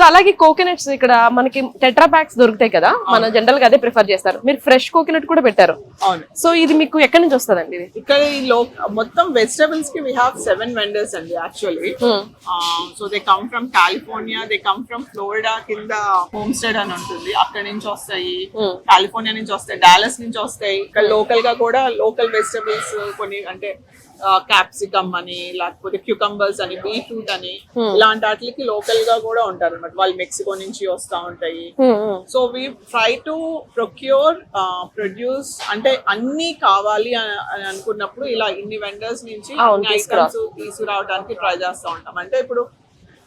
అలాగే కోకోనట్స్ ఇక్కడ మనకి టెట్రా ప్యాక్స్ దొరుకుతాయి కదా, మన జనరల్ గా అదే ప్రిఫర్ చేస్తారు. మీరు ఫ్రెష్ కోకోనట్ కూడా పెట్టారు. అవును. సో ఇది మీకు ఎక్కడి నుంచి వస్తుందండి ఇది? ఇక్కడ ఈ మొత్తం వెజిటబుల్స్ కి వీ హావ్ 7 vendors అండి actually. So they come from California, they come from Florida, కింద హోమ్ స్టేడ్ అని ఉంటుంది, అక్కడ నుంచి వస్తాయి. కాలిఫోర్నియా నుంచి వస్తాయి, డాలస్ నుంచి వస్తాయి. ఇక్కడ లోకల్ గా కూడా లోకల్ వెజిటబుల్స్ కొన్ని అంటే క్యాప్సికమ్ అని, లేకపోతే క్యూకంబర్స్ అని, బీట్రూట్ అని, ఇలాంటి వాటికి లోకల్ గా కూడా ఉంటారు అనమాట. వాళ్ళు మెక్సికో నుంచి వస్తా ఉంటాయి. So we try to procure produce, అంటే అన్ని కావాలి అని అనుకున్నప్పుడు ఇలా ఇన్ని వెండర్స్ నుంచి ఐటమ్స్ తీసుకురావడానికి ట్రై చేస్తూ ఉంటాం. అంటే ఇప్పుడు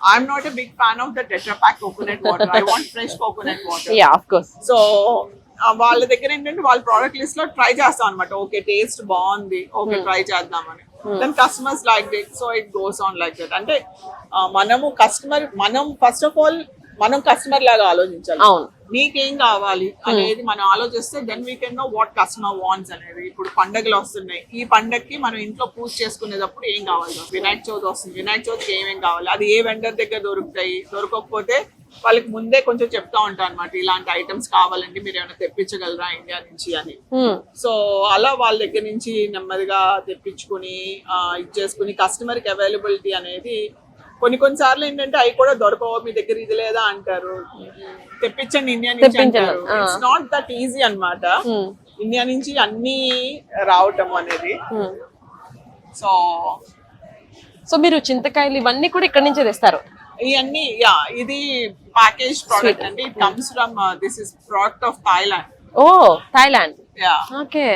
I'm not a big fan of the tetra pack coconut water, I want fresh coconut water. Yeah of course. So వాళ్ళ దగ్గర ఏంటంటే వాళ్ళ ప్రోడక్ట్ లిస్ట్ లో ట్రై చేస్తాం అనమాట. ఓకే టేస్ట్ బాగుంది, ఓకే ట్రై చేద్దామని. Then customers like it, so it goes on like that. అంటే మనం ఫస్ట్ ఆఫ్ ఆల్ మనం కస్టమర్ లాగా ఆలోచించాలి. నీకేం కావాలి అనేది మనం ఆలోచిస్తే then we can know what customer wants అనేది. ఇప్పుడు పండుగలు వస్తున్నాయి, ఈ పండగకి మనం ఇంట్లో పూజ చేసుకునేటప్పుడు ఏం కావాలి, వినాయక చవితి వస్తుంది, వినాయక చవితికి ఏమేం కావాలి, అది ఏ వెండర్ దగ్గర దొరుకుతాయి, దొరకకపోతే వాళ్ళకి ముందే కొంచెం చెప్తా ఉంటాం అనమాట, ఇలాంటి ఐటమ్స్ కావాలండి, మీరు ఏమైనా తెప్పించగలరా ఇండియా నుంచి అని. సో అలా వాళ్ళ దగ్గర నుంచి నెమ్మదిగా తెప్పించుకుని ఇచ్చేసుకుని కస్టమర్ కి అవైలబిలిటీ అనేది కొన్నిసార్లు ఏంటంటే అవి కూడా దొరకవు, మీ దగ్గర ఇది లేదా అంటారు, తెప్పించండి ఇండియా నుంచి అంటారు. ఇట్స్ నాట్ దట్ ఈజీ అన్నమాట ఇండియా నుంచి అన్ని రావటం అనేది. సో సో మీరు చింతకాయలు ఇవన్నీ కూడా ఇక్కడ నుంచే తెస్తారు? ఇవన్నీ ఇది ప్యాకేజ్ ప్రోడక్ట్ అండి. It comes from this is product of Thailand. Oh Thailand. Yeah okay.